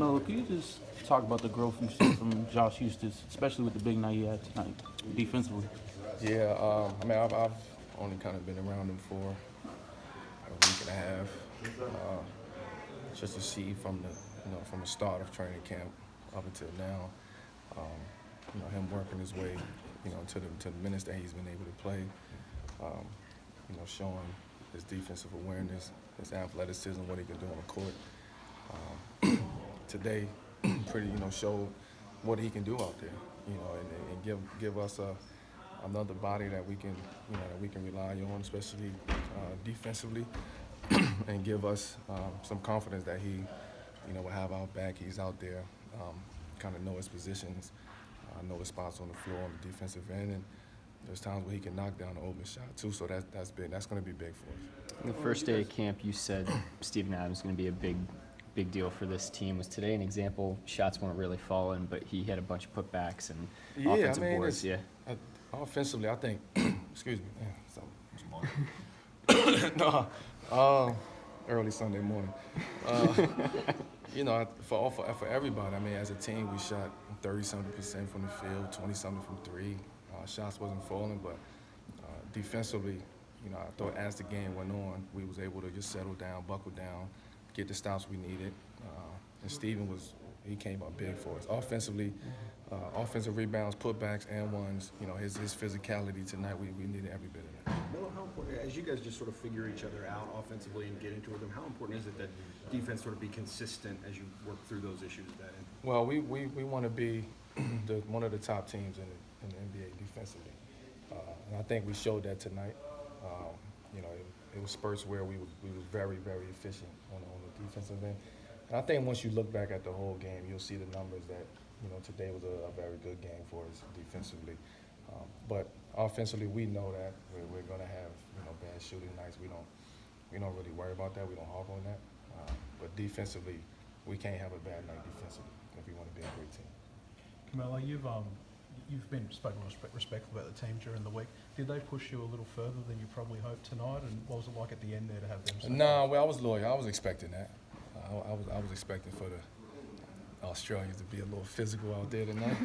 Melo, can you just talk about the growth you've seen from Josh Huestis, especially with the big night he had tonight, defensively? Yeah, I've only kind of been around him for a week and a half, just to see from the start of training camp up until now, him working his way, to the minutes that he's been able to play, showing his defensive awareness, his athleticism, what he can do on the court. Today, showed what he can do out there, and give us another body that we can, rely on, especially defensively, and give us some confidence that he, will have our back. He's out there, kind of know his positions, know his spots on the floor on the defensive end, and there's times where he can knock down an open shot too. So that's big. That's going to be big for us. The first day of camp, you said Steven Adams is going to be a big deal for this team. Was today an example? Shots weren't really falling, but he had a bunch of putbacks and offensive boards. Offensively, I think. Excuse me. No, early Sunday morning. For everybody. I mean, as a team, we shot 30-something% from the field, 20-something from three. Shots wasn't falling, but defensively, I thought as the game went on, we was able to just settle down, buckle down, get the stops we needed. And Steven he came up big for us. Offensively, offensive rebounds, putbacks, and ones, his physicality tonight, we needed every bit of that. Melo, how important, as you guys just sort of figure each other out offensively and get into them, how important is it that defense sort of be consistent as you work through those issues that end? Well, we want to be one of the top teams in the NBA defensively. And I think we showed that tonight. It was spurts where we was very, very efficient on the defensive end. And I think once you look back at the whole game, you'll see the numbers that, today was a very good game for us defensively. But offensively, we know that we're going to have, bad shooting nights. We don't really worry about that. We don't harp on that. But defensively, we can't have a bad night defensively if we want to be a great team. Carmelo, you've been spoken respectful about the team during the week. Did they push you a little further than you probably hoped tonight? And what was it like at the end there to have them? No, well, I was loyal. I was expecting that. I was expecting for the Australians to be a little physical out there tonight.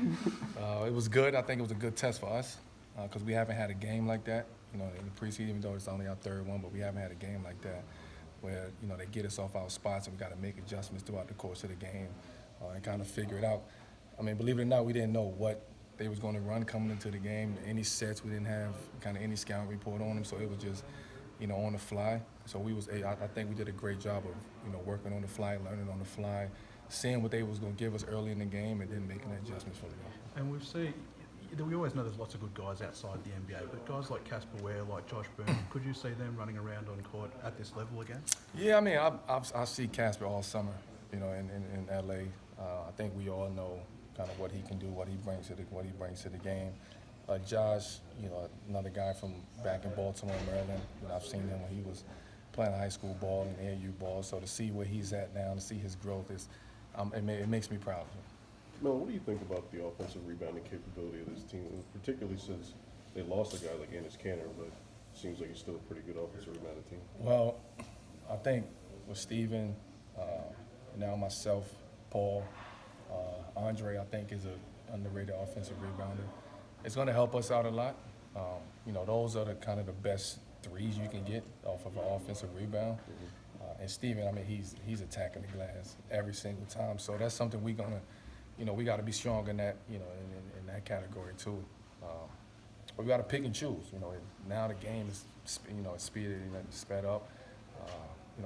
It was good. I think it was a good test for us because we haven't had a game like that. In the preseason, even though it's only our third one, but we haven't had a game like that where they get us off our spots and we got to make adjustments throughout the course of the game and kind of figure it out. I mean, believe it or not, we didn't know what they was going to run coming into the game. Any sets, we didn't have kind of any scouting report on them, so it was just, on the fly. So I think we did a great job of, working on the fly, learning on the fly, seeing what they was going to give us early in the game, and then making adjustments for the game. And we always know there's lots of good guys outside the NBA, but guys like Casper Ware, like Josh Boone, could you see them running around on court at this level again? Yeah, I mean, I see Casper all summer, in LA. I think we all know kind of what he can do, what he brings to the game. Josh, another guy from back in Baltimore, Maryland. I've seen him when he was playing high school ball and AAU ball. So to see where he's at now, to see his growth it makes me proud of him. Mel, what do you think about the offensive rebounding capability of this team, particularly since they lost a guy like Enes Kanter, but it seems like he's still a pretty good offensive rebounding team? Well, I think with Steven, now myself, Paul, Andre, I think, is an underrated offensive rebounder. It's going to help us out a lot. Those are the kind of the best threes you can get off of an offensive rebound. And Steven, I mean, he's attacking the glass every single time. So that's something we got to be strong in that, in that category too. But we got to pick and choose. Now the game is, it's sped up.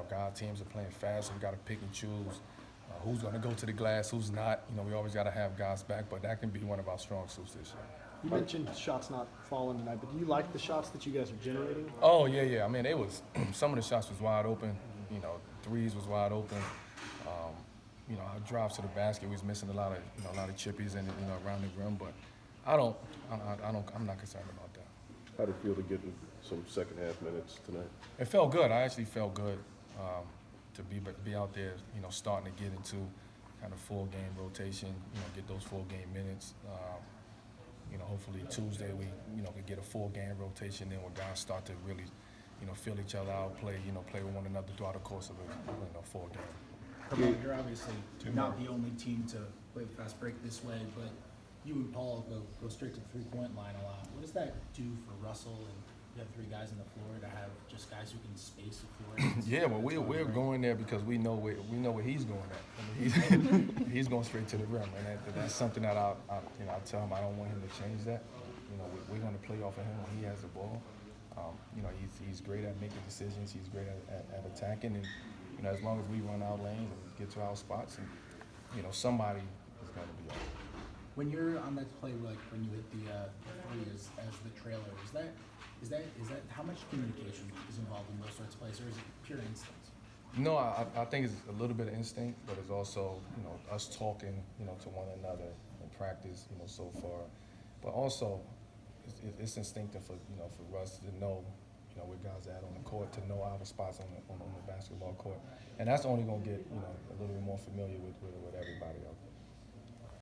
God teams are playing fast, so we got to pick and choose. Who's going to go to the glass, who's not. We always got to have guys back, but that can be one of our strong suits this year. You mentioned shots not falling tonight, but do you like the shots that you guys are generating? Oh, yeah. I mean, some of the shots was wide open. Threes was wide open. Our drives to the basket, we was missing a lot of chippies and around the rim, but I'm not concerned about that. How did it feel to get some second half minutes tonight? It felt good. I actually felt good to be out there, starting to get into kind of full game rotation, get those full game minutes. Hopefully Tuesday we, can get a full game rotation then where guys start to really, feel each other out, play with one another throughout the course of a full game. Carmelo, you're obviously not the only team to play the fast break this way, but you and Paul go straight to the three-point line a lot. What does that do for Russell and you have three guys on the floor to have just guys who can space the floor? Yeah, well, we're going there because we know where he's going at. I mean, he's going straight to the rim, and that's something that I tell him I don't want him to change that. We're going to play off of him when he has the ball. He's great at making decisions. He's great at attacking, and as long as we run our lanes and get to our spots, and somebody is going to be out. When you're on that play, like when you hit the three as the trailer, is that how much communication is involved in those sorts of plays, or is it pure instinct? No, I think it's a little bit of instinct, but it's also us talking to one another in practice so far, but also it's instinctive for Russ to know where guys are at on the court, to know our spots on the basketball court, and that's only going to get a little bit more familiar with